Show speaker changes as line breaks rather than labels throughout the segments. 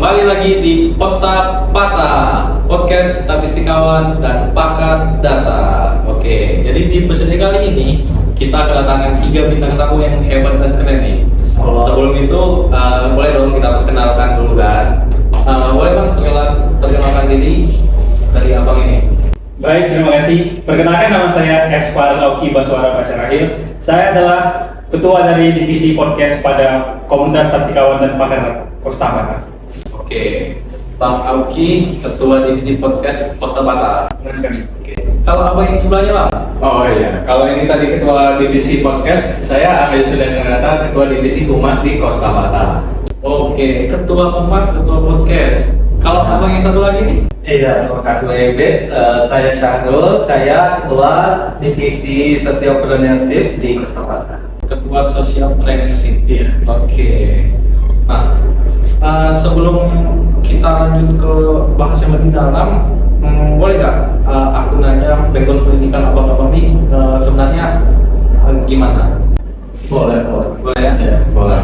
kembali lagi di Posta Pata, podcast statistikawan dan pakar data. Oke, jadi di episode kali ini kita kedatangan 3 bintang tamu yang hebat dan keren nih. Sebelum itu, boleh dong kita perkenalkan dulu kan? Boleh bang perkenalkan diri dari abang ini?
Baik, terima kasih. Perkenalkan, nama saya Esfar Auki Baswara Pasirahil. Saya adalah ketua dari divisi podcast pada Komunitas Statistikawan dan Pakar Posta Pata.
Oke, Bang Auki, ketua divisi podcast Posta Pata.
Benar sekali.
Oke. Kalau abang yang sebelahnya bang?
Oh iya, kalau ini tadi ketua divisi podcast, saya Arya Sudaryanata, ketua divisi humas di Posta Pata.
Oke, ketua humas, ketua podcast. Kalau abang yang satu lagi nih?
Iya, terima kasih Bang Ebet. Saya Syahrul, saya ketua divisi Socialpreneurship di Posta Pata.
Ketua Socialpreneurship.
Iya.
Oke. Nah, sebelum kita lanjut ke bahas yang lebih dalam, boleh nggak aku nanya background pendidikan abang-abang ini sebenarnya gimana?
Boleh.
Boleh ya?
Iya, boleh.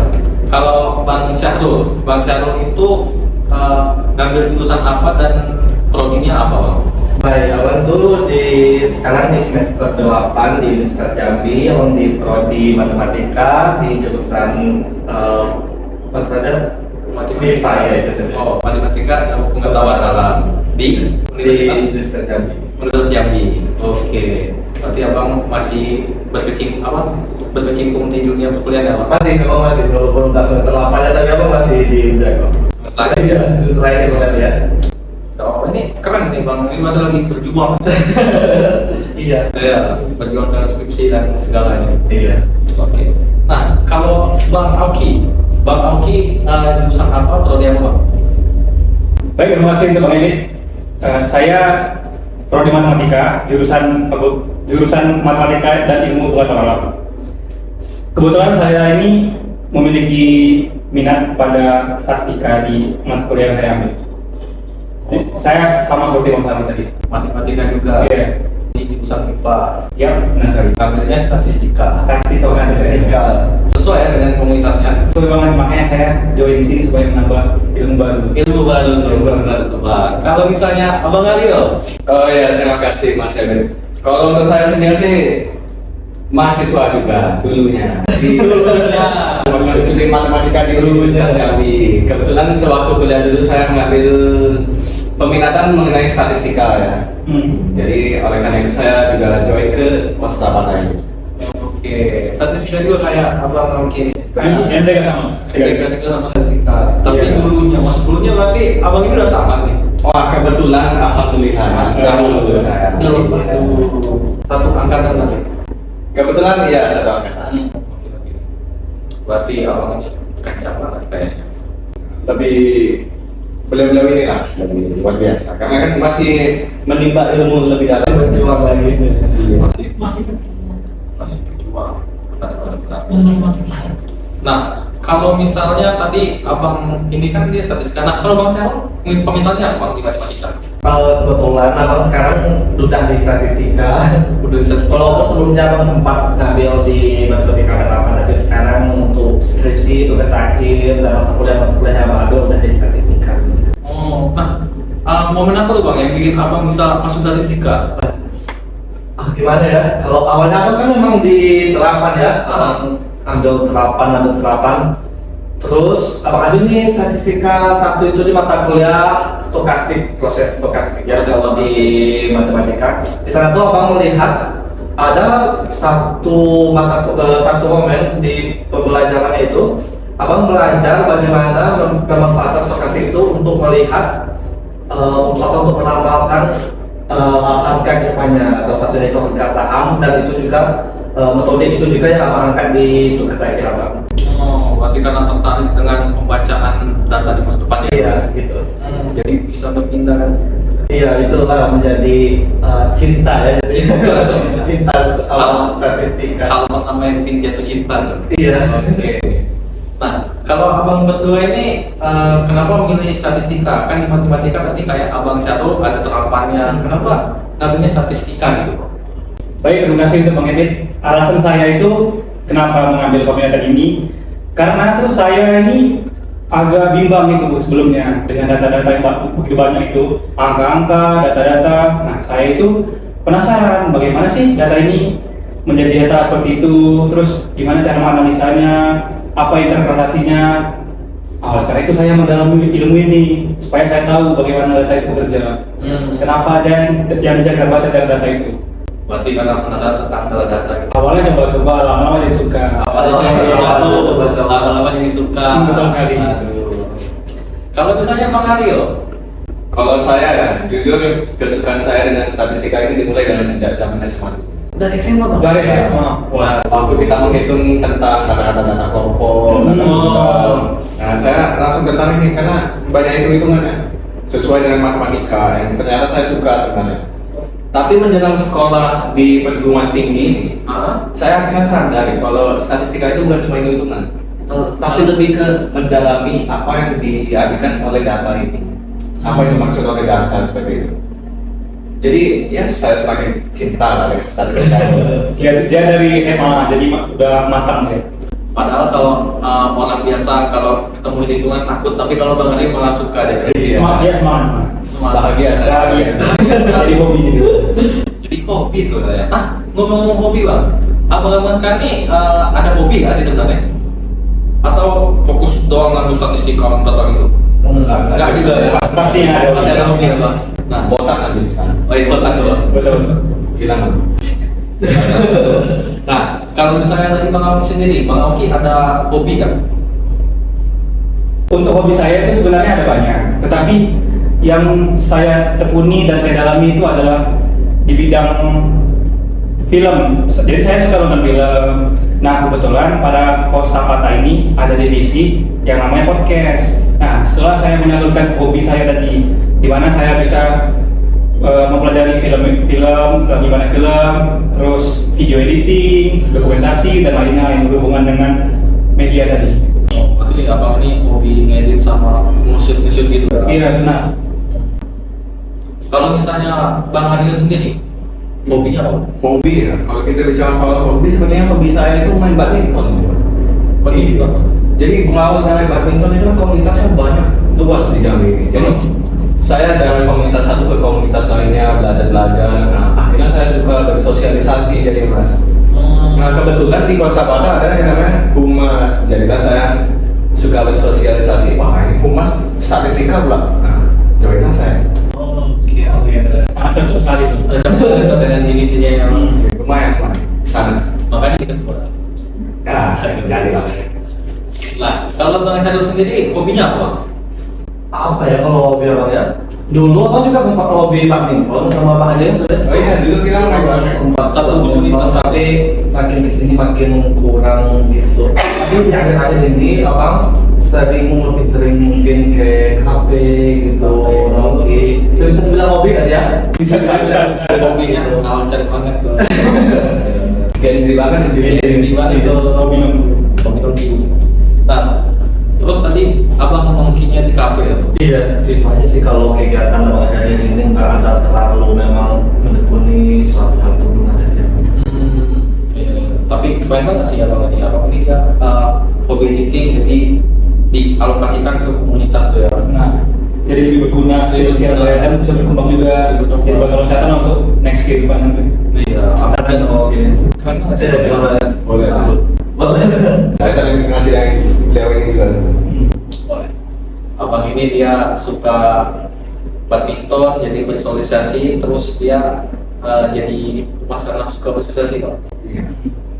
Kalau Bang Syahrul itu ngambil jurusan apa dan prodinya apa bang?
Baik, Abang tuh sekarang di semester 8 di Universitas Jambi, Abang di prodi Matematika di jurusan MIPA ya itu saja.
Oh, matematika pengetahuan alam di
Universitas Jambi.
Universitas Jambi. Oke. Berarti abang masih berkecimpung di dunia perkuliahan ya bang?
Masih belum semester 8 ya, tapi Abang masih di Udah kok. Iya, selain itu ya.
Oh, ini keren nih bang, ini berarti lagi berjuang.
Iya.
Ya, berjuang dengan skripsi dan segalanya.
Iya.
Oke. Nah, kalau Bang Auki jurusan apa, prodi apa bang?
Baik, terima kasih untuk Bang Edi. Saya prodi Matematika, jurusan Matematika dan Ilmu Pengetahuan Alam. Kebetulan saya ini memiliki minat pada statistika di mata kuliah yang saya ambil. Saya sama seperti Bang Sari tadi.
Matematika juga.
Iya.
Di jurusan MIPA.
Ya, benar sekali.
Ambilnya statistika.
Statistika.
Sesuai ya dengan komunitasnya.
Sesuai banget, makanya saya join sini supaya menambah ilmu baru.
Ilmu baru tuh bang. Kalau misalnya abang Aryo,
Oh iya, terima kasih Mas Ebet. Kalau untuk saya sendiri sih mahasiswa juga dulunya. Studi matematika di Universitas Jambi. Kebetulan sewaktu kuliah dulu saya mengambil peminatan mengenai statistika ya. Jadi oleh karena itu saya juga join ke Posta Pata ini.
Oke, statistika juga kayak abang Auki.
Yang saya sama.
Statistika juga sama statistika. Tapi
Iya.
dulunya berarti abang ini udah tamat nih.
Wah kebetulan alhamdulillah sudah lulus saya.
Udah lulus satu angkatan lagi.
Kebetulan iya satu angkatan.
Oke. Berarti abang ini kencang banget kayaknya.
Lebih beliau-beliau ini lah lebih luar biasa. Karena kan masih menimba ilmu lebih dalam.
Berjuang lagi.
Masih berjuang. Nah, kalau misalnya tadi abang ini kan dia statistika. Nah, kalau bang Syahrul pemintaannya apa bang di matematika?
Kebetulan Abang sekarang udah di statistika.
Udah di statistika.
Walaupun sebelumnya Abang sempat ngambil di matematika kenapa, tapi sekarang untuk skripsi, tugas akhir, dan mata kuliah yang baru udah di statistika sebenarnya.
Oh, nah, momen apa tuh bang yang bikin abang bisa masuk statistika?
Gimana ya? Kalau awalnya Abang kan memang di terapan ya, ambil terapan. Terus Abang ambil nih statistika satu itu di mata kuliah stokastik, proses stokastik ya kalau di matematika. Di sana tuh Abang melihat ada satu momen di pembelajaran itu Abang belajar bagaimana memanfaatkan stokastik itu untuk melihat untuk meramalkan harga depannya. Salah satunya itu harga saham, dan itu juga metode itu juga yang Abang angkat di tugas akhir Abang.
Oh, berarti karena tertarik dengan pembacaan data di masa depan ya?
Iya, gitu.
Jadi bisa berpindah kan?
Iya, itulah menjadi cinta ya. Cinta statistika.
Hal pertama yang bikin jatuh cinta.
Iya.
Oke. Nah, kalau abang berdua ini kenapa memilih statistika? Kan di matematika tadi kayak abang Syahrul ada terapannya. Kenapa ngambilnya statistika gitu?
Baik, terima kasih untuk Bang Edit. Alasan saya itu kenapa mengambil peminatan ini, karena tuh saya ini agak bimbang itu sebelumnya dengan data-data yang begitu banyak itu, angka-angka, data-data. Nah, saya itu penasaran bagaimana sih data ini menjadi data seperti itu, terus gimana cara menganalisanya, apa interpretasinya. Oleh karena itu saya mendalami ilmu ini supaya saya tahu bagaimana data itu bekerja. Kenapa aja yang bisa kita baca dari data itu.
Berarti karena penasaran tentang data gitu.
Awalnya coba-coba, lama-lama jadi suka.
Lama-lama jadi suka.
Betul sekali.
Aduh. Kalau misalnya Bang Aryo,
Kalau saya ya, jujur kesukaan saya dengan statistika ini dimulai dari sejak zaman SMA.
dari SMA Bang?
Dari SMA.
Wah, waktu kita menghitung tentang kata-kata data korpor, nah saya langsung tertarik nih karena banyak hitung-hitungannya sesuai dengan matematika yang ternyata saya suka sebenarnya. Tapi menjelang sekolah di perguruan tinggi ini, saya akhirnya sadar kalau statistika itu bukan cuma hitung-hitungan, tapi lebih ke mendalami apa yang diartikan oleh data ini, apa yang dimaksud oleh data seperti itu. Jadi ya saya semakin cinta lah dengan statistika.
Dia dari SMA, jadi udah matang deh.
Padahal kalau orang biasa kalau ketemu hitungan takut, tapi kalau Bang Aryo malah suka deh.
Iya.
Semangat.
Bahagia saya.
Jadi hobi gitu.
Jadi hobi tuh ya. Ngomong-ngomong hobi Bang, abang-abang sekarang nih ada hobi nggak sih sebenarnya? Atau fokus doang ngadu statistika data gitu? Enggak juga ya.
Pasti ada.
Masih ada hobi ya Bang. Nah,
Botak nanti kita.
oh iya botak tuh Bang.
Betul.
Bilang.
Nah, kalau misalnya dari Bang Auki sendiri, Bang Auki ada hobi nggak?
Untuk hobi saya itu sebenarnya ada banyak, tetapi yang saya tekuni dan saya dalami itu adalah di bidang film. Jadi saya suka nonton film. Nah, kebetulan pada Kostapata ini ada divisi yang namanya podcast. Nah, setelah saya menyalurkan hobi saya tadi, di mana saya bisa mempelajari film, bagaimana film, terus video editing, dokumentasi dan lainnya yang berhubungan dengan media tadi.
Oh, berarti abang ini hobi ngedit sama musik-musik gitu ya?
Iya benar.
Kalau misalnya Bang Aryo sendiri, hobinya apa?
Hobi ya, kalau kita bicara soal hobi, sebenarnya hobi saya itu main badminton.
Bagi apa?
Jadi berawal dari badminton itu kan komunitasnya banyak, luas di Jambi ini. Jadi saya dari komunitas satu ke komunitas lainnya belajar. Nah, akhirnya saya suka bersosialisasi jadi mas. Nah, kebetulan di Kostapata ada yang namanya humas. Jadilah saya suka bersosialisasi. Wah, ini humas statistika pula. Nah, joinlah saya.
Oke.
Sangat cocok sekali itu.
Dengan divisinya yang
Lumayan sana.
makanya kita buat.
Jadi lah.
Nah, kalau Bang Syarul sendiri hobinya apa?
Apa ya kalau hobi abang ya? Dulu abang juga sempat hobi badminton sama Bang Ade sudah.
Oh iya, dulu kita main badminton.
Sempat
Satu
badminton,
komunitas.
tapi makin kesini makin kurang gitu. Tapi di akhir-akhir ini abang lebih sering mungkin ke kafe gitu, nongki. Itu bisa dibilang hobi nggak sih ya?
Bisa.
Hobinya culture banget tuh.
Gen Z banget itu.
Gen Z banget itu
hobi nongkrong.
hobi. Nah, terus tadi abang ngomongnya di kafe ya?
Iya, itu aja sih kalau kegiatan abang akhir ini nggak ada terlalu memang menekuni suatu hal itu belum ada sih.
Iya. Tapi keren banget sih abang ini. Abang ini dia hobi editing, jadi dialokasikan ke komunitas tuh ya.
Nah, jadi lebih berguna sih sekian saya dan bisa berkembang juga. Jadi buat loncatan untuk next kehidupan nanti.
Iya, abang dan oke. Keren banget sih.
Saya bilang
Boleh.
boleh.
Saya terinspirasi dari beliau ini juga.
Boleh. Abang ini dia suka badminton, jadi bersosialisasi, terus dia jadi mas karena suka bersosialisasi kok.
Iya.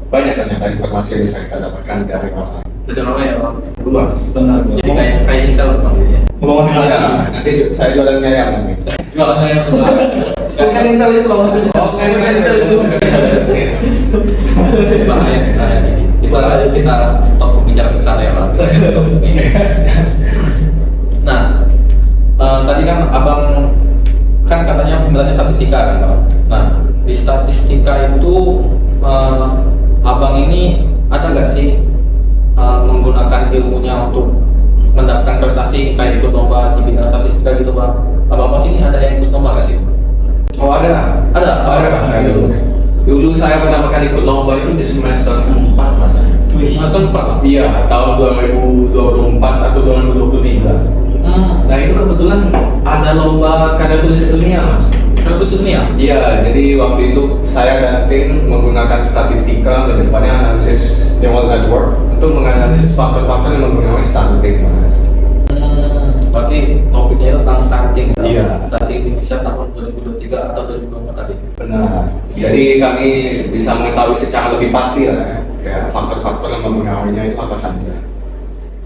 Banyak ternyata informasi yang bisa kita dapatkan dari orang.
Betul ya bang.
Luas.
Benar.
Jadi kayak intel bang dia.
Membangun relasi.
Iya, nanti saya jualannya yang nanti.
Jualannya yang benar.
Bukan Intel itu bang maksudnya. Bukan Intel itu.
Bahaya ini. Kita stop bicara ke sana ya bang. Nah, tadi kan abang kan katanya pembelajaran statistika kan bang. Nah, di statistika itu abang ini ada nggak sih menggunakan ilmunya untuk mendapatkan prestasi kayak ikut lomba di bidang statistika gitu bang? Abang pas ini ada yang ikut lomba nggak sih?
Oh ada.
Ada.
Ada Mas. Dulu saya pertama kali ikut lomba itu di semester 4 mas.
Masuk Pak.
Iya, tahun 2024 atau 2023. Nah itu kebetulan ada lomba karya tulis ilmiah mas.
Kalau dunia.
Iya, jadi waktu itu saya dan tim menggunakan statistika, lebih tepatnya analisis neural network untuk menganalisis faktor-faktor yang menggunakan stunting mas.
Berarti topiknya itu tentang stunting.
Iya.
Stunting di Indonesia tahun 2023 atau 2024 tadi.
Benar. Jadi kami bisa mengetahui secara lebih pasti lah, ya, kayak faktor-faktor yang mempengaruhinya itu apa saja.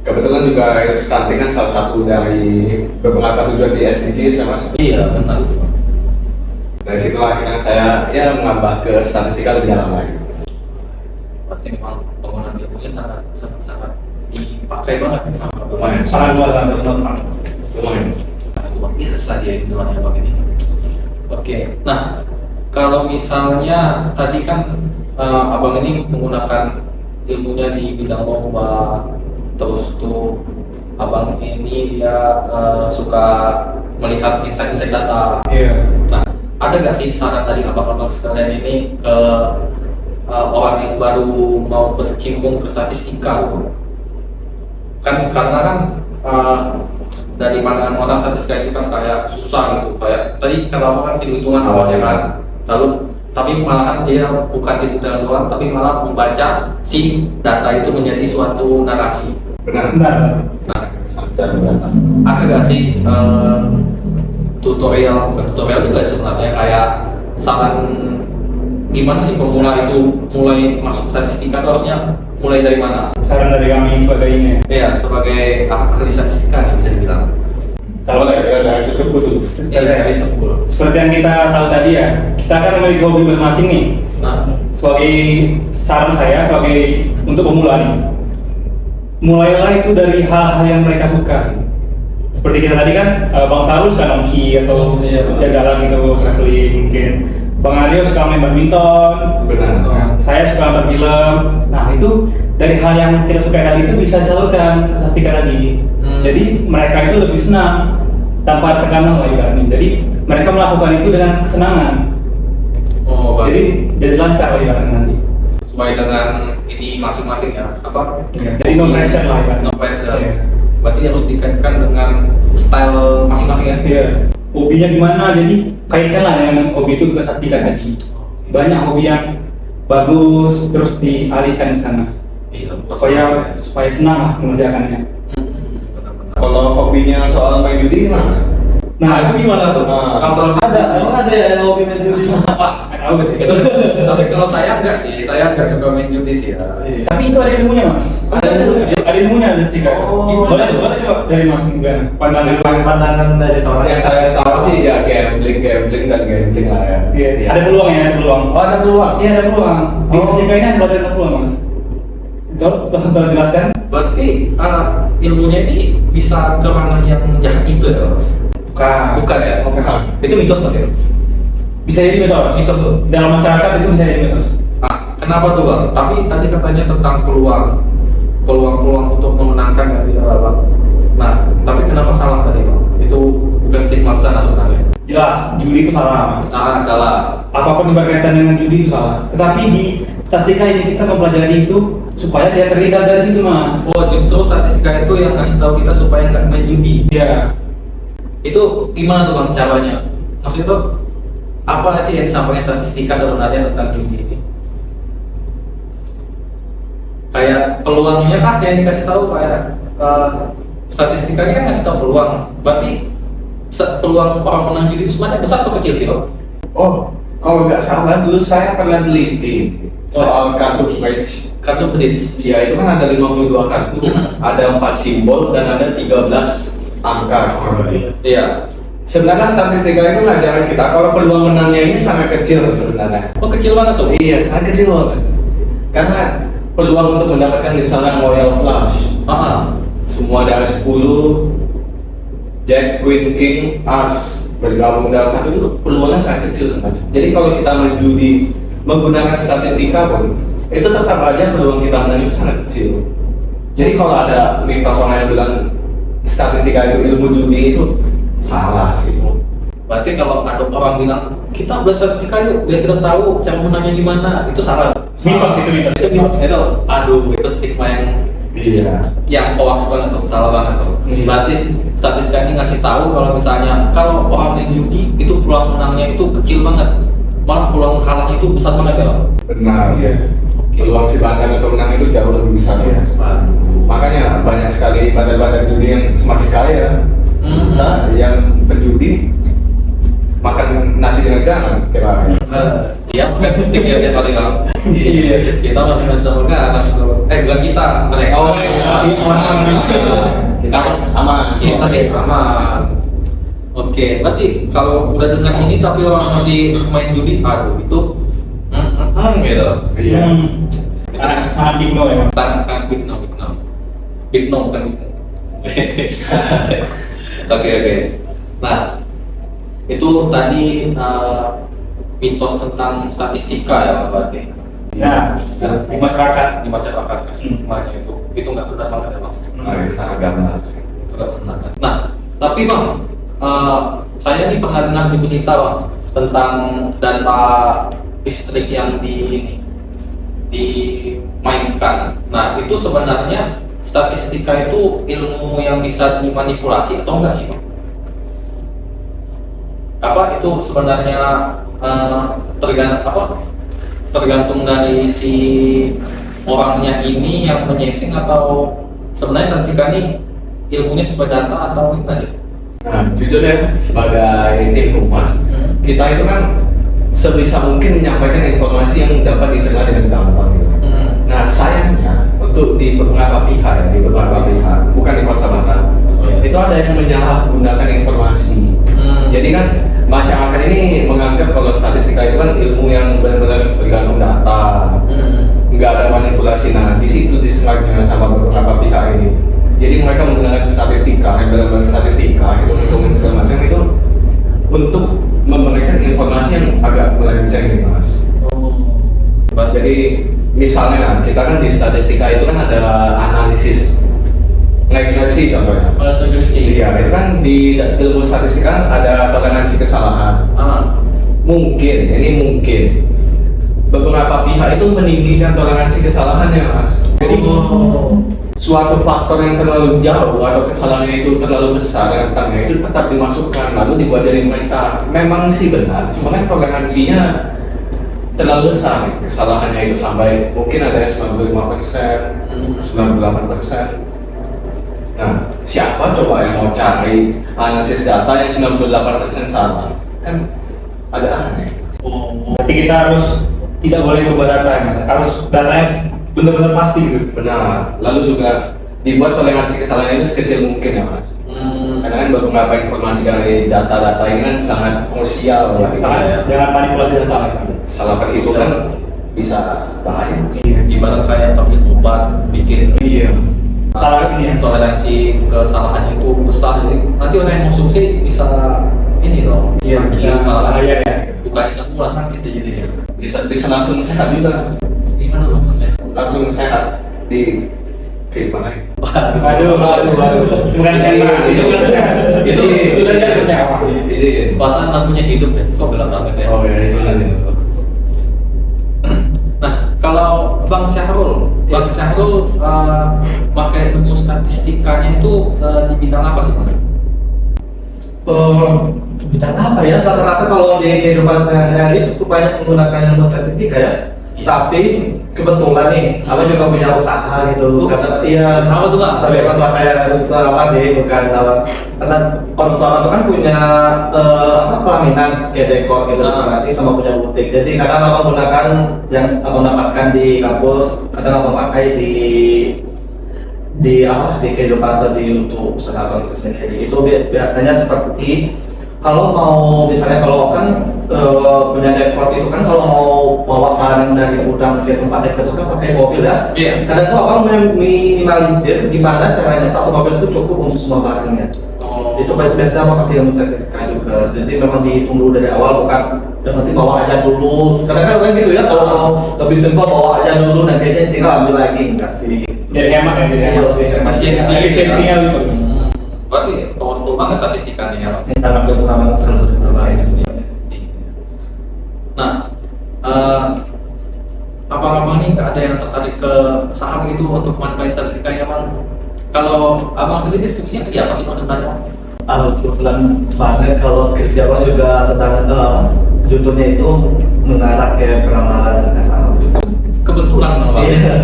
Kebetulan juga stunting kan salah satu dari beberapa tujuan di SDGs ya mas.
Iya benar.
Dari situlah akhirnya saya ya mengambah ke statistika lebih dalam lagi.
Berarti memang penggunaan ilmunya sangat dipakai banget nih sama
Lumayan.
Sangat luar biasa.
Lumayan.
luar biasa dia istilahnya Pak ini. Oke, nah kalau misalnya tadi kan abang ini menggunakan ilmunya di bidang lomba, terus tuh abang ini dia suka melihat insight-insight data.
Iya.
Nah, ada nggak sih saran dari abang-abang sekalian ini ke orang yang baru mau berkecimpung ke statistika? Kan karena kan dari pandangan orang statistika itu kan kayak susah gitu, kayak tadi kalau kan hitung-hitungan awalnya kan, lalu tapi malahan dia bukan hitung-hitungan doang, tapi malah membaca si data itu menjadi suatu narasi.
Benar.
Benar.
Nah,
Dan data.
ada nggak sih tutorial, bukan tutorial juga sebenarnya, kayak saran gimana sih pemula itu mulai masuk statistika tuh harusnya mulai dari mana?
Saran dari kami sebagainya.
Ya sebagai ahli statistika nih bisa dibilang.
Kalau
Dari sesepuh tuh.
Ya saya bisa sepuluh.
seperti yang kita tahu tadi ya, kita kan memiliki hobi masing-masing nih.
Nah,
Sebagai saran saya sebagai untuk pemula nih, mulailah itu dari hal-hal yang mereka suka sih. Seperti kita tadi kan, Bang Saru suka nongki atau
Iya.
jalan gitu, traveling mungkin. Bang Aryo suka main badminton.
Benar.
Nah, saya suka nonton film. Nah itu dari hal yang kita suka tadi itu bisa disalurkan ke statistika tadi. Jadi mereka itu lebih senang tanpa tekanan lah ibaratnya. Jadi mereka melakukan itu dengan kesenangan.
oh berarti
Jadi lancar lah ibaratnya nanti.
sesuai dengan ini masing-masing ya, apa?
Jadi no pressure lah ibaratnya.
No pressure.
Iya.
Berarti harus dikaitkan dengan style masing-masing ya.
Iya. Hobinya gimana? Jadi kaitkanlah dengan hobi itu ke statistika tadi. Banyak hobi yang bagus terus dialihkan ke sana
Iya.
supaya senang lah mengerjakannya.
Benar-benar.
Kalau hobinya soal main judi gimana mas?
Nah itu gimana tuh?
Nah,
Kalau
Emang ada ya yang hobi main judi?
Pak,
Nggak tahu sih.
itu. Tapi kalau saya enggak sih, saya enggak suka main judi sih ya.
Tapi itu ada ilmunya mas.
Ada ilmunya?
Ada ilmunya statistika.
Oh.
Boleh coba dari mas gimana? Pandangan mas.
Pandangan dari seorang
Yang saya tahu sih ya gambling dan gambling lah ya.
Iya. Ada peluang ya, ada peluang.
Oh ada peluang.
Iya ada peluang. Di
Oh.
statistika ini ada peluang mas. Tolong jelaskan.
Berarti ilmunya ini bisa ke ranah yang jahat itu ya mas? Bukan ya?
Bukan.
Itu mitos berarti?
Bisa jadi mitos.
Mitos tuh.
Dalam masyarakat itu bisa jadi mitos.
Ah, kenapa tuh bang? Tapi tadi katanya tentang peluang untuk memenangkan ya tidak lah bang. Nah, tapi kenapa salah tadi bang? Itu bukan stigma kesana sebenarnya.
Jelas, judi itu salah mas.
Salah.
Apapun yang berkaitan dengan judi itu salah. Tetapi di statistika ini kita mempelajari itu supaya tidak terhindar dari situ mas.
Oh, justru statistika itu yang ngasih tahu kita supaya nggak main judi.
Iya.
Itu gimana tuh bang caranya? Maksudnya tuh apa sih yang disampaikan statistika sebenarnya tentang judi ini? Kayak peluangnya kan yang dikasih tahu kayak statistika ini kan ngasih tahu peluang. Berarti peluang orang menang judi itu sebenarnya besar atau kecil sih bang?
Oh, kalau nggak salah dulu saya pernah teliti soal kartu pledge.
Kartu kredit.
Ya itu kan ada 52 kartu, ada 4 simbol dan ada 13 angka kurang lebih.
Iya.
Sebenarnya statistika itu ngajarin kita kalau peluang menangnya ini sangat kecil sebenarnya.
Oh kecil banget tuh.
Iya, sangat kecil banget. Karena peluang untuk mendapatkan misalnya royal flush, semua dari 10, Jack, Queen, King, As bergabung dalam satu itu peluangnya sangat kecil sebenarnya. Jadi kalau kita main judi menggunakan statistika pun itu tetap aja peluang kita menang itu sangat kecil. Jadi kalau ada mitos orang yang bilang statistika itu ilmu judi itu salah sih.
Berarti kalau ada orang bilang kita belajar statistika yuk biar kita tahu cara menangnya gimana, itu salah.
Mitos itu mitos.
Itu mitos itu. Aduh, itu stigma yang hoax banget tuh, salah banget tuh.
Iya.
Berarti statistika ini ngasih tahu kalau misalnya kalau orang main judi itu peluang menangnya itu kecil banget, malah peluang kalahnya itu besar banget ya.
Benar.
Iya.
Peluang si bandar untuk menang itu jauh lebih besar.
Iya.
Makanya banyak sekali bandar-bandar judi yang semakin kaya. Nah, yang penjudi makan nasi dengan garam tiap hari.
Iya, bukan stick ya tiap hari kalau.
Iya.
Kita masih bisa bergerak. Bukan kita, mereka.
Oh iya, kita aman.
Kita sih aman. Oke, berarti kalau udah dengar ini tapi orang masih main judi, aduh itu, gitu.
Iya.
Sangat big no ya.
Sangat big no, big no bukan big no. Oke. Nah, itu tadi mitos tentang statistika ya berarti.
Ya, di masyarakat.
Di masyarakat stigmanya itu nggak benar banget ya bang.
Nah, itu sangat gampang sih.
Itu nggak benar. Nah, tapi bang, saya ini pernah dengar di berita bang tentang data listrik yang dimainkan. Nah, itu sebenarnya statistika itu ilmu yang bisa dimanipulasi atau enggak sih bang? Apa itu sebenarnya tergantung dari si orangnya ini yang menyeting, atau sebenarnya statistika ini ilmunya sesuai data atau enggak sih?
Nah, jujur ya, sebagai tim humas, kita itu kan sebisa mungkin menyampaikan informasi yang dapat dicerna dengan gampang gitu. Nah, sayangnya untuk di beberapa pihak, bukan di Costa Batam, itu ada yang menyalahgunakan informasi. Jadi kan masyarakat ini menganggap kalau statistika itu kan ilmu yang benar-benar tergantung data, nggak ada manipulasi. Nah, di situ diserangnya sama beberapa pihak ini. Jadi mereka menggunakan statistika, embel-embel statistika, hitung-hitungan segala macam itu untuk memberikan informasi yang agak melenceng nih mas. Jadi misalnya kita kan di statistika itu kan ada analisis regresi contohnya. Iya, itu kan di ilmu statistika ada toleransi kesalahan. Mungkin beberapa pihak itu meninggikan toleransi kesalahannya mas. Jadi suatu faktor yang terlalu jauh atau kesalahannya itu terlalu besar rentangnya itu tetap dimasukkan lalu dibuat dari mereka. Memang sih benar, cuma kan toleransinya terlalu besar kesalahannya itu sampai mungkin ada yang 95%, 98%. Nah, siapa coba yang mau cari analisis data yang 98% salah? Kan agak aneh.
Berarti kita harus tidak boleh berubah data ya mas, harus datanya benar-benar pasti gitu.
Benar. Lalu juga dibuat toleransi kesalahan itu sekecil mungkin ya mas. Karena kan beberapa informasi dari data-data ini kan sangat krusial.
Jangan manipulasi data ya.
Salah perhitungan bisa bahaya.
Ibarat kayak pabrik obat bikin
Salah ini ya.
toleransi kesalahannya itu besar, jadi nanti orang yang konsumsi bisa ini dong, sakit malah
bahaya ya.
bukan bisa pula sakit ya jadi ya.
Bisa langsung sehat juga.
Gimana loh maksudnya?
Langsung sehat di kehidupan lain.
Aduh. Bukan sehat, itu kan sehat. Itu sudah tidak bernyawa.
Isi.
Pasan lampunya hidup ya, kok bilang banget ya.
Oh ya, sebenarnya.
Nah, kalau Bang Syahrul pakai ilmu statistikanya itu di bidang apa sih Mas?
Bidang apa ya? Rata-rata kalau di kehidupan sehari-hari cukup banyak menggunakan ilmu statistika ya. Tapi kebetulan nih, aku juga punya usaha gitu. Iya,
sama tuh Bang.
Tapi orang tua saya apa sih, bukan karena orang tua itu kan punya pelaminan kayak dekor gitu, masih sama punya butik. Jadi kadang aku gunakan yang aku dapatkan di kampus, kadang aku pakai di kehidupan atau di untuk usaha aku sendiri. Itu biasanya seperti kalau mau misalnya kalau kan punya dekor itu kan kalau mau bawa barang dari gudang ke tempat dekor itu kan pakai mobil ya.
Iya.
Kadang tuh abang minimalisir gimana caranya satu mobil itu cukup untuk semua barangnya. Itu biasa abang pakai ilmu statistika juga. Jadi memang dihitung dulu dari awal, bukan nanti bawa aja dulu. Kadang-kadang kan gitu ya, kalau mau lebih simpel bawa aja dulu, nanti aja tinggal ambil lagi enggak sih.
Jadi hemat ya, jadi hemat.
Lebih hemat.
Efisiensinya lebih bagus.
Berarti powerful banget statistikanya ya.
Sangat berguna banget.
Nah, abang-abang ini nggak ada yang tertarik ke saham gitu untuk manfaat statistikanya bang? Kalau abang sendiri skripsinya iya apa sih sebenarnya?
Kebetulan banget kalau skripsi abang juga sedang judulnya itu mengarah ke peramalan dan saham.
Kebetulan bang.
Iya.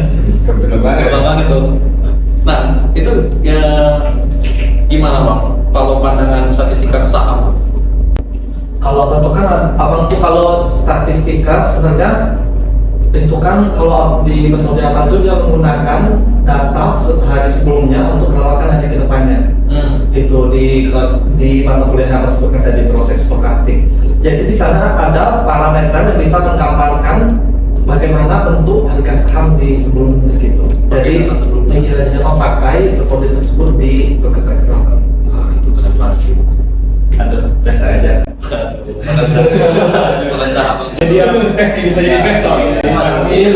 Kebetulan banget.
Kebetulan banget tuh. Nah itu ya gimana bang? Kalau pandangan statistika ke saham?
Kalau abang tuh kan abang tuh kalau statistika sebenarnya itu kan kalau di metode abang tuh dia menggunakan data hari sebelumnya untuk melakukan hari kedepannya. Itu di mata kuliah yang disebutkan tadi proses stokastik. Jadi di sana ada parameter yang bisa menggambarkan bagaimana bentuk harga saham di sebelumnya gitu. Jadi dia memakai metode tersebut di pekerjaan.
Wah itu keren banget sih.
Aduh, biasa aja.
Jadi harus investasi bisa jadi investor.
Amin.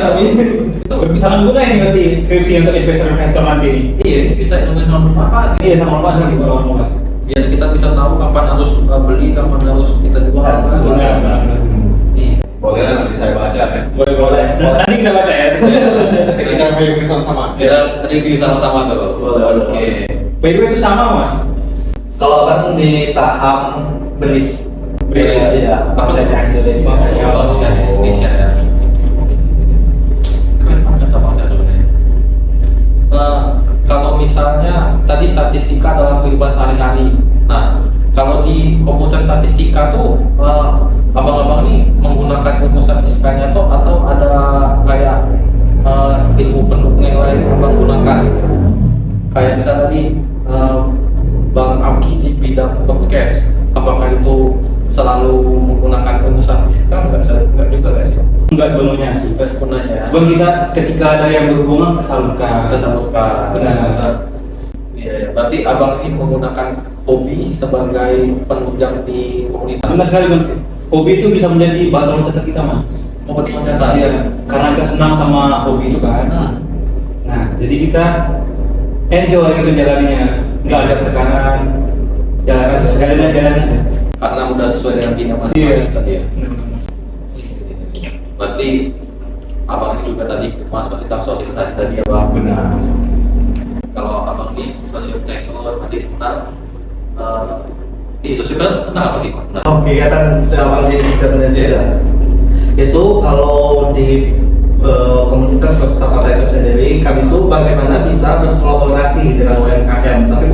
Itu bisa guna ini berarti skripsi untuk investor nanti ini.
Iya ini bisa ilmu sama bermanfaat.
Iya sama apa nanti kalau mau masuk.
Biar kita bisa tahu kapan harus beli, kapan harus kita jual.
Benar.
Iya.
Boleh lah nanti saya baca ya.
Boleh. Nanti kita baca ya.
Nanti kita review sama-sama.
Kita review sama-sama tuh.
Boleh.
Oke.
By the way itu sama mas.
Kalau abang di saham BRIS,
BRIS.
ya, Bursa Indonesia.
Oh, Bursa Indonesia ya. Keren banget abang saya sebenarnya. Kalau misalnya tadi statistika dalam kehidupan sehari-hari. Nah, kalau di komputer statistika tuh abang-abang ini menggunakan ilmu statistikanya tuh atau ada kayak ilmu pendukung yang lain abang gunakan? Kayak misalnya tadi Bang Amki di bidang podcast, apakah itu selalu menggunakan ilmu statistika? Enggak juga nggak sih?
Enggak sebenarnya sih.
Enggak sebenarnya.
Cuman kita ketika ada yang berhubungan kesalurkan. Benar.
Iya. Berarti abang ini menggunakan hobi sebagai penunjang di komunitas.
Benar sekali bang. Hobi itu bisa menjadi batu loncatan kita mas.
Oh betul ternyata.
Iya. Karena kita senang sama hobi itu kan. Nah jadi kita enjoy gitu jalannya. Nggak ada tekanan. Jalan aja.
Karena udah sesuai dengan bidang masing-masing tadi ya. Berarti abang ini juga tadi masuk tentang sosialisasi tadi ya bang.
Benar.
Kalau abang di sosial technology tadi tentang itu sebenarnya tentang apa sih bang?
Oh, kegiatan abang di Indonesia. Itu kalau di komunitas Costa Pata itu sendiri, kami itu bagaimana bisa berkolaborasi dengan UMKM, tapi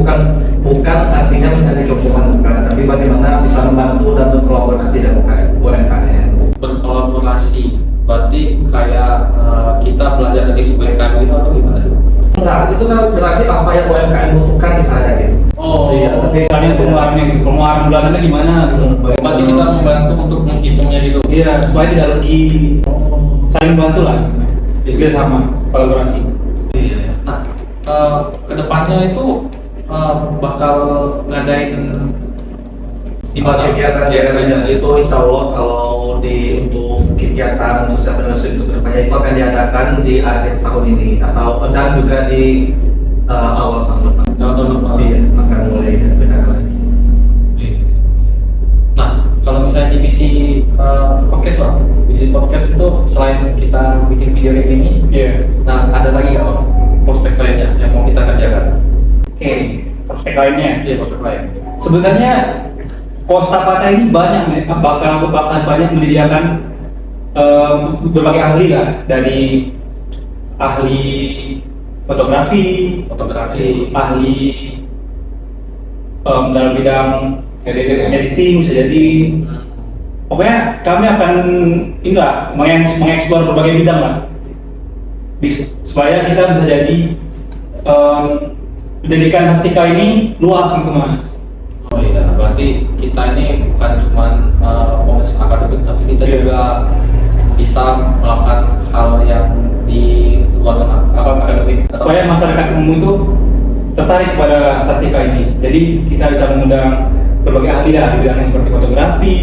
bukan artinya mencari keuntungan, bukan, tapi bagaimana bisa membantu dan berkolaborasi dengan UMKM.
Berkolaborasi, berarti kayak kita belajar dari sebuah UMKM itu atau gimana sih?
Enggak, itu kan berarti apa yang UMKM butuhkan kita ada gitu.
Oh,
iya, tapi
Misalnya pengeluaran bulanannya gimana?
berarti kita membantu untuk menghitungnya gitu.
Iya, supaya tidak rugi. Saling bantu lah. Kita sama kolaborasi.
Iya. Nah, kedepannya itu bakal ngadain di mana
kegiatan itu insya Allah kalau untuk kegiatan sosial Indonesia itu kedepannya itu akan diadakan di akhir tahun ini atau dan juga di awal tahun depan.
Tahun depan.
Iya, akan mulai berjalan lagi.
Nah, kalau misalnya divisi podcast bang, divisi podcast itu selain kita bikin video kayak gini, nah ada lagi nggak bang prospek lainnya yang mau kita kerjakan?
Oke, prospek lainnya.
Iya, prospek lain.
Sebenarnya Costa Pata ini banyak bakal banyak menyediakan berbagai ahli lah, dari ahli fotografi, ahli dalam bidang editing bisa jadi. Pokoknya kami akan mengeksplor berbagai bidang lah, supaya kita bisa jadi pendidikan statistika ini luas gitu mas.
Oh iya, berarti kita ini bukan cuma fokus akademik, tapi kita juga bisa melakukan hal yang di luar akademik.
Supaya masyarakat umum itu tertarik kepada statistika ini. Jadi kita bisa mengundang berbagai ahli lah di bidangnya seperti fotografi,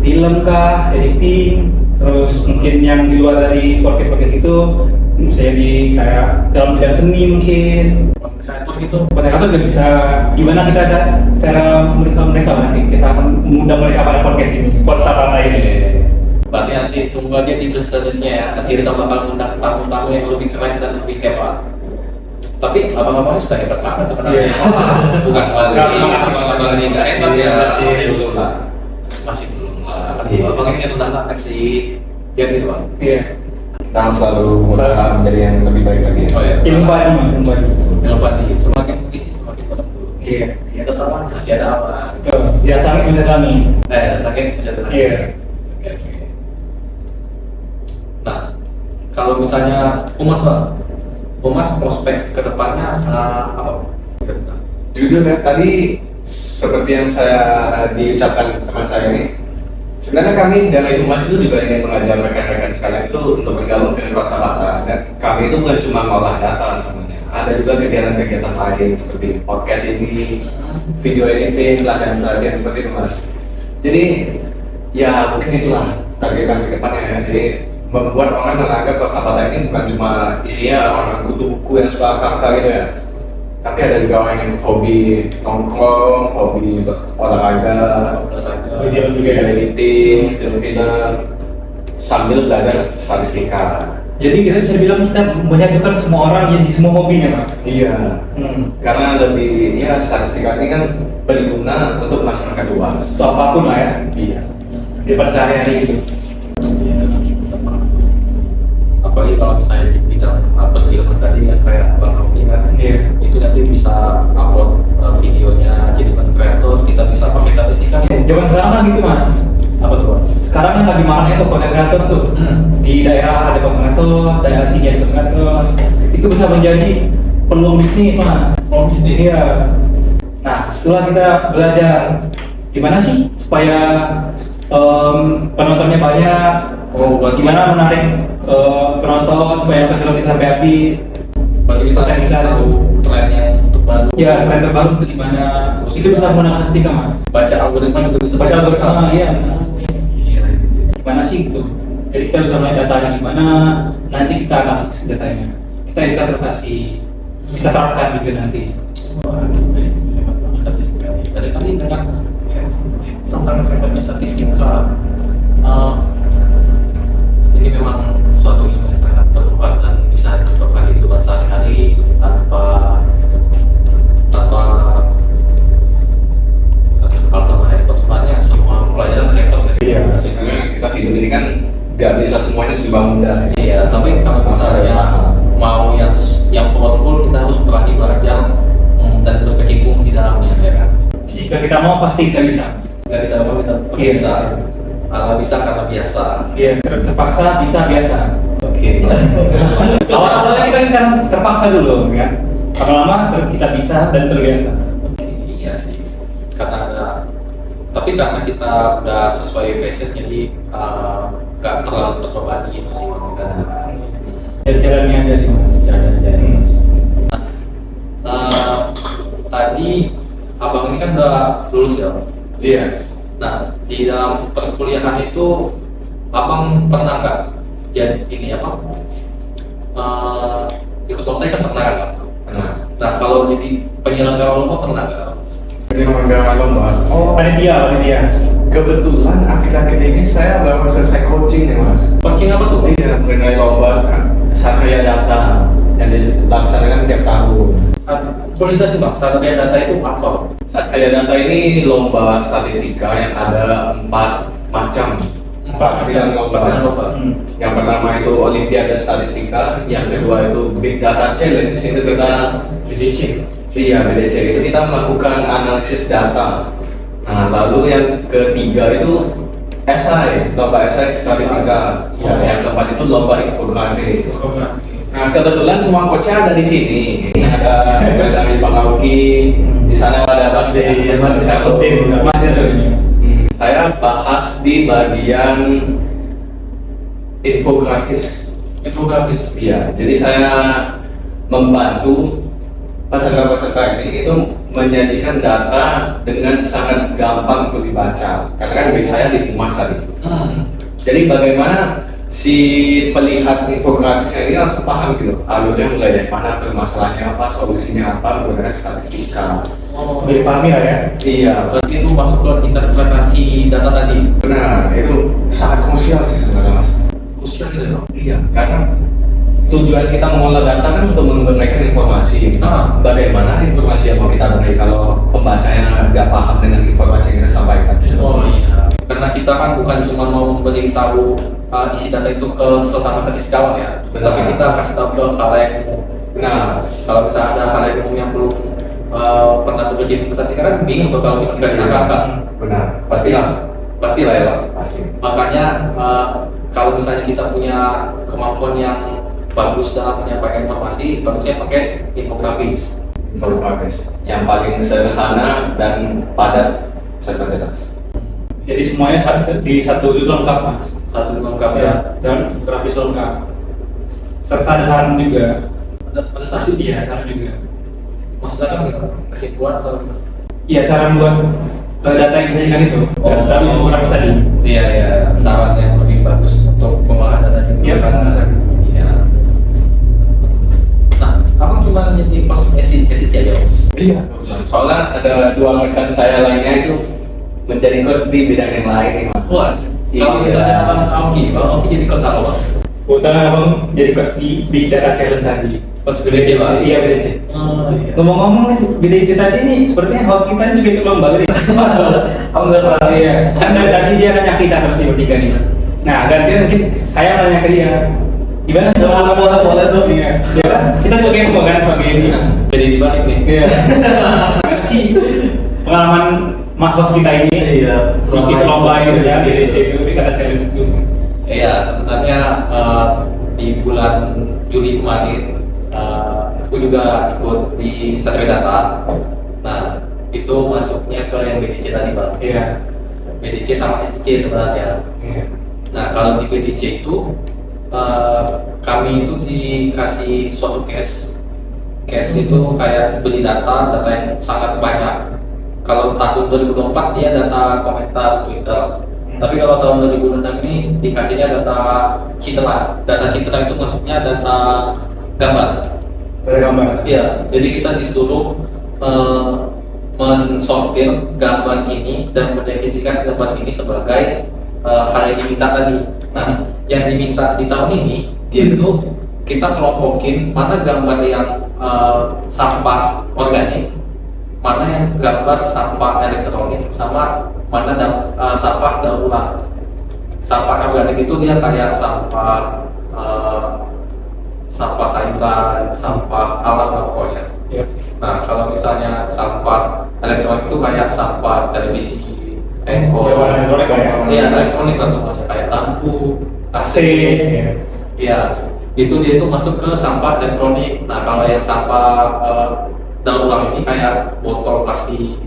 film kah, editing, terus mungkin yang di luar dari podcast itu bisa jadi kayak dalam bidang seni mungkin.
Kreator gitu.
Kreator juga bisa gimana kita cara bersama mereka nanti kita akan mengundang mereka pada podcast ini, Costa Pata ini.
Berarti nanti tunggu aja di selanjutnya ya. Nanti kita bakal undang tamu-tamu yang lebih keren dan lebih hebat. Tapi abang-abang ini suka hebat banget sebenarnya. Bukan abang ini nggak hebat ya, masih belum lah. Masih belum lah. Abang ini rendah banget sih. Jadi bang.
Iya.
Kita selalu berusaha menjadi yang lebih baik lagi.
Oh ya.
Ilmu padi mas, ilmu padi.
Yang pasti semakin bisnis semakin berkembang.
Iya.
Ya kesalahan masih ada apa?
Betul. Ya sakit bisa kami.
Sakit bisa ada.
Iya.
Oke. Nah, kalau misalnya Umas bang, Umas prospek kedepannya apa?
Jujur ya, tadi seperti yang saya diucapkan teman saya ini, sebenarnya kami dari Humas itu juga ingin mengajar rekan-rekan sekalian itu untuk bergabung ke Costa Bata, dan kami itu bukan cuma ngolah data sebenarnya, ada juga kegiatan-kegiatan lain seperti podcast ini, video editing, pelatihan-pelatihan seperti itu mas. Jadi ya mungkin itulah target kami ke depannya ya. Jadi membuat orang menganggap Costa Bata ini bukan cuma isinya orang kutu buku yang suka angka gitu ya, tapi ada juga orang yang hobi nongkrong, hobi olahraga, video editing, film-film, sambil belajar statistika.
Jadi kita bisa bilang kita menyatukan semua orang yang di semua hobinya mas.
Iya, karena lebih ya statistika ini kan berguna untuk masyarakat luas.
So apapun lah ya.
Iya.
Daripada sehari-hari itu.
Apalagi kalau misalnya di bidang perfilman tadi yang kayak Bang Rocky kan, itu nanti bisa upload videonya jadi content creator, kita bisa pakai statistika.
Zaman sekarang kan gitu mas.
Apa tuh Bang?
Sekarang kan lagi maraknya tuh content creator tuh. Di daerah ada content creator, daerah sini ada content creator. Itu bisa menjadi peluang bisnis mas.
Peluang bisnis?
Iya. Nah setelah kita belajar gimana sih supaya penontonnya banyak, gimana menarik penonton supaya nonton film kita sampai habis.
Bagi kita
Tren
bisa
kita
tahu tren yang untuk baru.
Ya tren terbaru itu gimana? Terus itu bisa menggunakan statistika mas.
Baca algoritma juga bisa.
Baca algoritma, iya.
Iya.
Gimana sih gitu? Jadi kita bisa melihat datanya gimana, nanti kita analisis datanya, kita interpretasi, kita terapkan juga nanti.
Wah, hebat banget statistika. Dari tadi dengar tentang hebatnya statistika. Ini memang suatu ilmu yang sangat bermanfaat dan bisa diterapkan di kehidupan sehari-hari tanpa sebenarnya semua pelajaran sektor
Iya. Sebenarnya kita hidup ini kan nggak bisa semuanya serba mudah.
Iya, tapi kalau misalnya mau yang powerful kita harus berani belajar dan berkecimpung di dalamnya ya kan.
Jika kita mau pasti kita bisa.
Jika kita mau kita pasti
Iya.
bisa. Kalau bisa karena biasa.
Iya, terpaksa bisa biasa.
Oke.
Awal-awalnya kita kan terpaksa dulu, kan? Lama-lama kita bisa dan terbiasa.
Oke, iya sih. Tapi karena kita udah sesuai fashion jadi nggak terlalu terbebani gitu sih kita.
Jadi jalannya aja sih mas.
Jalan aja. Tadi abang ini kan udah lulus ya, Bang?
Iya.
Nah, di dalam perkuliahan itu abang pernah nggak jadi ini apa? Ikut lomba kan pernah nggak?
Pernah.
Nah, kalau jadi penyelenggara lomba pernah nggak?
Jadi mengenai lomba.
Oh, panitia.
Kebetulan akhir-akhir ini saya baru selesai coaching nih mas.
Coaching apa tuh?
Iya, mengenai lomba Satria Data yang dilaksanakan tiap tahun.
Boleh jelasin Bang, Satria Data itu apa?
Satria Data ini lomba statistika yang ada 4 macam. Bidang lomba. Yang pertama itu Olimpiade Statistika, yang kedua itu Big Data Challenge, itu kita
BDC.
Iya, BDC itu kita melakukan analisis data. Nah, lalu yang ketiga itu SI, lomba SI statistika. Ya, yang keempat itu lomba infografis. Nah, kebetulan semua coachnya ada di sini. Ini ada dari Bang Auki, di sana ada
masih satu tim.
Masih ada ini.
Saya bahas di bagian infografis.
Infografis.
Iya, jadi saya membantu peserta-peserta ini itu menyajikan data dengan sangat gampang untuk dibaca. Karena kan base saya di Humas tadi. Jadi bagaimana si pelihat infografisnya ini harus paham gitu alurnya mulai dari mana, permasalahannya apa, solusinya apa menggunakan statistika.
Lebih pahami lah ya.
Iya,
Berarti itu masuk ke interpretasi data tadi.
benar, itu sangat krusial sih sebenarnya mas.
Khususnya gitu ya.
Iya, karena tujuan kita mengolah data kan untuk memberikan informasi. Bagaimana informasi yang mau kita beri kalau pembacanya nggak paham dengan informasi yang kita sampaikan?
Oh iya. Karena kita kan bukan cuma mau memberitahu isi data itu ke sesama statistikawan ya,
Benar.
tapi kita kasih tahu ke halayak umum.
Nah,
Kalau misalnya ada halayak umum yang belum pernah bekerja di statistika kan bingung tuh kalau kita kasih angka.
benar,
Pastilah ya Pak.
pasti.
Makanya kalau misalnya kita punya kemampuan yang bagus dalam menyampaikan informasi, bagusnya pakai infografis.
Infografis yang paling sederhana dan padat serta jelas.
Jadi semuanya di satu itu lengkap mas.
Satu lengkap ya.
Dan grafis lengkap. Serta ada saran juga.
Ada saksi
Iya, saran juga.
maksudnya kan gimana? Kesimpulan atau gimana?
Iya, saran buat data yang disajikan itu. Dan infografis tadi.
Iya ya, saran yang lebih bagus untuk pengolahan data juga.
Iya, bisa.
Iya. Nah, kamu cuma jadi pas SIC aja, Mas?
Iya.
Soalnya ada dua rekan saya lainnya itu menjadi coach di bidang yang lain nih mas.
Wah,
Iya.
kalau misalnya Bang Augie jadi coach apa? Bang?
Kebetulan abang jadi coach di Big Data Challenge tadi.
Pas BDC Pak?
Iya, BDC.
Oh, iya.
Ngomong-ngomong nih, BDC tadi nih sepertinya host kita juga ikut lomba nih. Iya, kan dari tadi dia nanya kita terus nih bertiga nih. Nah, gantian mungkin saya nanya ke dia. Gimana sih?
Boleh tuh.
Iya. Ya kan? Kita juga kayak kan sebagai ini.
Jadi dibalik nih.
Iya. Gimana sih pengalaman mas host kita ini?
Iya,
Ikut lomba gitu ya, BDC itu, Big Data Challenge itu.
Iya, sebenarnya di bulan Juli kemarin aku juga ikut di Satria Data. Nah, itu masuknya ke yang BDC tadi Bang.
Iya.
BDC sama SIC sebenarnya.
Iya.
Nah, kalau di BDC itu kami itu dikasih suatu case itu kayak beli data yang sangat banyak. Kalau tahun 2024 dia data komentar Twitter. Tapi kalau tahun 2026 ini dikasihnya data citra. Data citra itu maksudnya data gambar.
Ada gambar.
Iya, jadi kita disuruh mensortir gambar ini dan mendefinisikan gambar ini sebagai hal yang diminta tadi. Nah, yang diminta di tahun ini dia itu kita kelompokin mana gambar yang sampah organik, mana yang gambar sampah elektronik, sama mana sampah daur ulang. Sampah organik itu dia kayak sampah sampah sayuran, sampah alam lah pokoknya.
Iya.
Nah, kalau misalnya sampah elektronik itu kayak sampah televisi,
Ya, warna elektronik lah ya.
iya elektronik lah semuanya kayak lampu,
AC.
iya itu dia itu masuk ke sampah elektronik. Nah, kalau yang sampah daur ulang ini kayak botol plastik,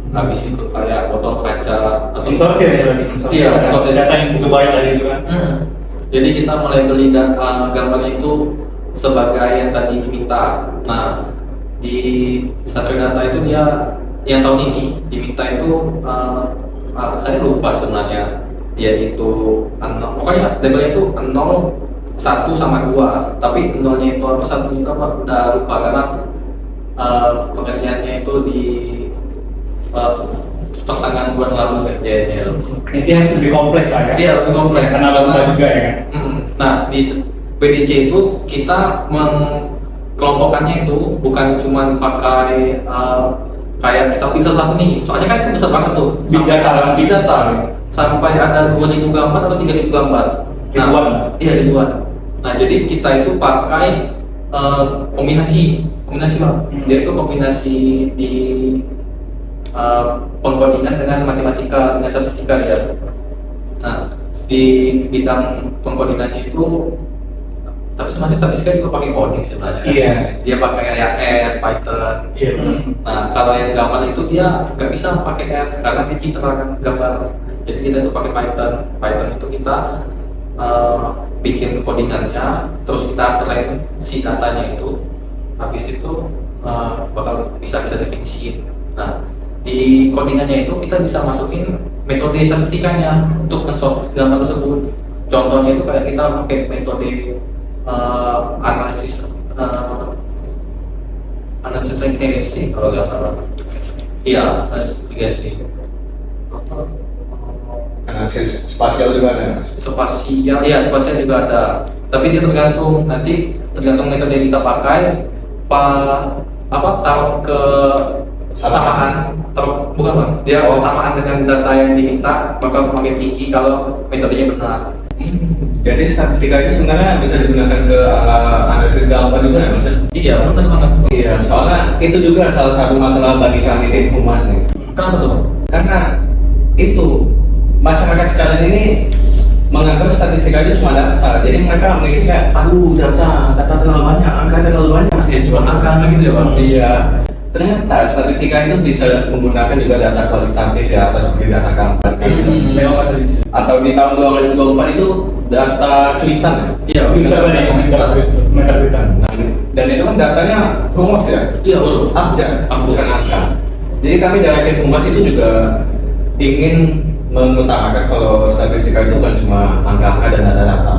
habis itu kayak botol kaca atau
Sortir ya berarti.
Iya, sortir.
Data yang butuh banyak tadi itu kan.
Jadi kita mulai beli gambarnya itu sebagai yang tadi diminta. Nah, di Satria Data itu dia yang tahun ini diminta itu saya lupa sebenarnya dia itu pokoknya labelnya itu 0, 1 sama 2, tapi 0-nya itu apa 1 itu apa udah lupa karena pengerjaannya itu di pertengahan bulan lalu kerjanya.
Itu yang lebih kompleks lah ya.
Iya, lebih kompleks.
Karena lomba juga ya kan.
Nah, di PDC itu kita mengkelompokkannya itu bukan cuma pakai kayak kita pilih satu nih, soalnya kan itu besar banget tuh. Sampai
Big data.
sampai ada 2.000 gambar atau 3.000 gambar.
Ribuan.
Iya, ribuan. Nah, jadi kita itu pakai kombinasi Bang. Dia itu kombinasi di pengkodingan dengan matematika dengan statistika ya. Nah, di bidang pengkodingannya itu tapi sebenarnya statistika juga pakai coding sebenarnya.
Iya.
Dia pakai kayak R, Python.
Iya.
Nah, kalau yang gambar itu dia nggak bisa pakai R karena dia citra kan gambar. Jadi kita itu pakai Python. Python itu kita bikin codingannya, terus kita train si datanya itu. Habis itu bakal bisa kita definisiin. Nah, di codingannya itu kita bisa masukin metode statistikanya untuk mensort gambar tersebut. Contohnya itu kayak kita pakai metode analisis analisis regresi kalau nggak salah. Iya, analisis regresi.
Analisis spasial juga ada.
Spasial, iya spasial juga ada. Tapi dia tergantung metode yang kita pakai, taruh ke samaan, bukan bang, dia samaan dengan data yang diminta bakal semakin tinggi kalau metodenya benar.
Jadi statistika itu sebenarnya bisa digunakan ke analisis gambar juga ya mas?
Iya benar banget.
Iya, soalnya itu juga salah satu masalah bagi kami tim humas nih.
Kenapa tuh bang?
Karena itu masyarakat sekarang ini menganggap statistika itu cuma data, jadi mereka mikir kayak, aduh data terlalu banyak, angka terlalu banyak.
Ya cuma angka gitu ya bang.
Iya. Ternyata statistika itu bisa menggunakan juga data kualitatif ya, atau seperti data gambar. Atau di tahun 2024 itu data cuitan ya.
Iya,
meter Twitter.
Dan itu kan datanya huruf ya.
Iya huruf.
Abjad, bukan angka. Jadi kami dari tim humas itu juga ingin mengutamakan kalau statistika itu bukan cuma angka-angka dan data-data.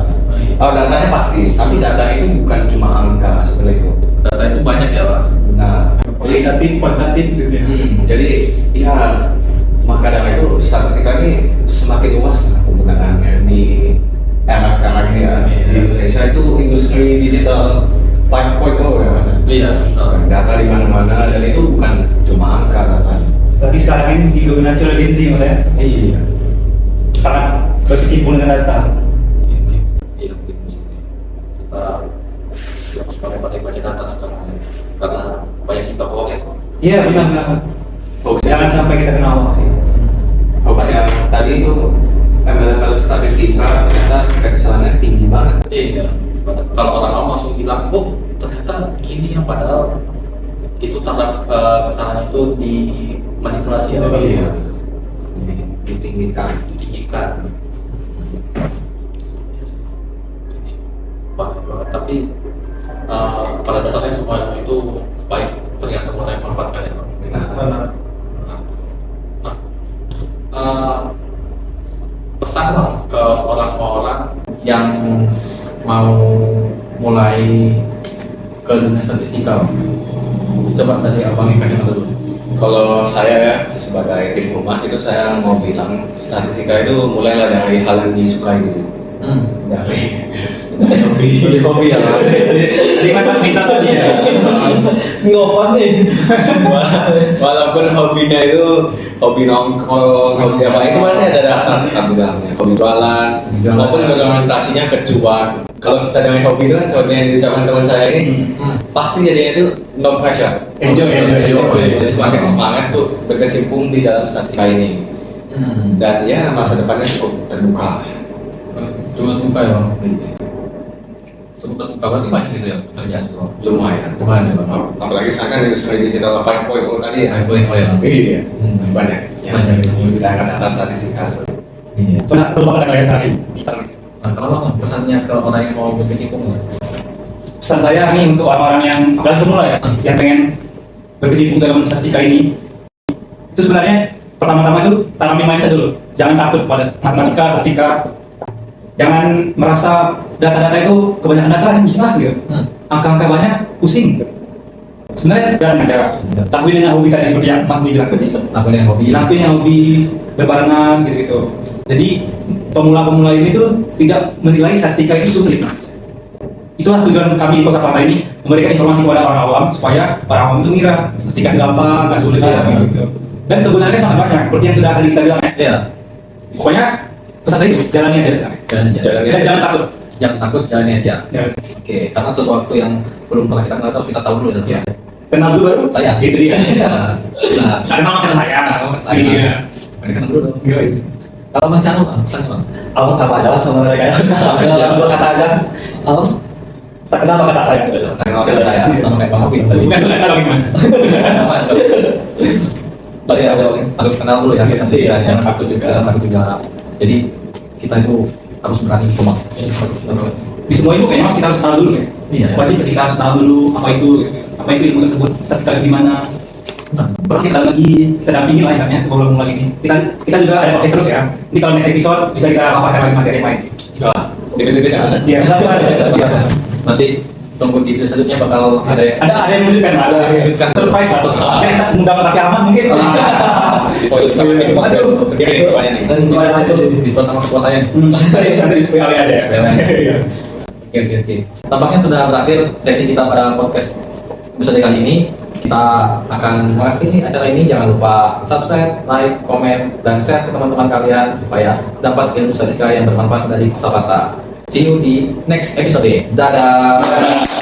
Oh, datanya pasti, tapi data itu bukan cuma angka seperti itu.
Data itu banyak ya mas.
Nah,
kualitatif gitu ya.
jadi ya maka dari itu statistika ini semakin luas lah penggunaannya di era sekarang ini ya. Di Indonesia itu industri digital 5.0 ya mas.
Iya.
Data di mana-mana dan itu bukan cuma angka datanya.
Tapi sekarang ini didominasi oleh Gen Z mas ya.
Iya.
Sangat berkecimpung dengan data.
Iya, kita harus pakai banyak data sekarang karena banyak juga hoax ya.
Iya benar.
Hoax
Jangan sampai kita kena hoax sih.
hoax yang tadi itu ML statistika ternyata kesalahannya tinggi banget.
Iya. Kalau orang awam langsung bilang, oh ternyata gini ya, padahal itu taraf kesalahan itu dimanipulasi ya.
Iya. Ditinggikan.
Banget. Tapi pada dasarnya semua itu baik tergantung orang yang memanfaatkan ya. Pesan bang ke orang-orang yang mau mulai ke dunia statistika, coba dari abang yang kasih dulu.
Kalau saya ya sebagai tim humas itu saya mau bilang statistika itu mulailah dari hal yang disukai dulu. Dari hobi ya.
Jadi kan minta tadi ya.
Ngopas nih. Walaupun hobinya itu hobi nongkrong, hobi apa itu masih ada data kita bilangnya. Hobi jualan, maupun implementasinya ke cuan. Kalau kita dengan hobi itu kan seperti yang diucapkan teman saya ini, pasti jadinya itu no pressure.
Enjoy.
Jadi semakin semangat tuh berkecimpung di dalam statistika ini. Dan ya masa depannya cukup terbuka.
Cuma terbuka ya bang. Cukup terbuka berarti banyak gitu ya kerjaan itu.
Lumayan
ya bang.
Apalagi sekarang kan industri digital 5.0 tadi ya.
ya.
Iya, masih banyak yang
Banyak.
kita akan atas statistika.
Iya.
Perlu banget kayak sekarang.
Nah kalau bang pesannya ke orang yang mau berkecimpung ya?
Pesan saya nih untuk orang-orang yang apalagi pemula ya, yang pengen berkecimpung dalam statistika ini, itu sebenarnya pertama-tama itu tanamin mindset dulu. Jangan takut pada matematika, statistika. Jangan merasa data-data itu kebanyakan data ini musnah gitu. Angka-angka banyak pusing. Sebenarnya jangan ada. Lakuin dengan hobi tadi seperti yang Mas bilang tadi. Lakuin yang hobi berbarengan gitu-gitu. Jadi pemula-pemula ini tuh tidak menilai statistika itu sulit mas. Itulah tujuan kami di Kosa Partai ini, memberikan informasi kepada orang awam supaya orang awam itu mengira statistika itu gampang, nggak sulit gitu. Dan kebenarannya sangat banyak, seperti yang sudah tadi kita bilang ya.
Iya.
Pokoknya pesan itu jalani aja.
Jalan aja.
Dan jangan takut.
Jangan takut, jalani aja.
Ya.
Oke, karena sesuatu yang belum pernah kita kenal harus kita tahu dulu ya.
Ya. Kenal dulu baru.
Saya.
Itu dia.
Nah,
Karena memang kenal saya.
saya.
Iya.
kenal dulu dong.
Iya.
Kalau Bang Syanu, Bang, pesan Bang.
Abang sama aja lah sama mereka ya. Sambil dua kata aja. Abang tak kenal sama kata saya.
Kenal kata saya sama kayak Bang Obi.
Bukan kenal lagi mas.
Tapi harus kenal dulu ya statistika yang aku juga. Jadi kita itu harus berani ngomong.
Di semua itu kayaknya mas kita harus kenal dulu ya.
Iya.
Wajib kita harus kenal dulu apa itu ilmu tersebut, kita gimana. Baru kita lagi dampingi lah ibaratnya ke mulai ini. Kita juga ada podcast terus ya. Jadi kalau next episode bisa kita paparkan lagi materi yang lain.
Iya.
Tipis-tipis ya.
Iya, sabar ya.
Nanti tunggu di video selanjutnya bakal ada yang
Ada yang menunjukkan, ada yang surprise lah. Akhirnya kita mengundang Raffi Ahmad mungkin.
Soalnya sama ini podcast segini rupanya nih.
Dan mulai itu
diskon sama ketua saya.
Nanti PLE ada ya.
Oke. Tampaknya sudah berakhir sesi kita pada podcast episode kali ini. Kita akan mengakhiri acara ini. Jangan lupa subscribe, like, komen, dan share ke teman-teman kalian supaya dapat ilmu statistika yang bermanfaat dari kosakata. See you di next episode. Dadah.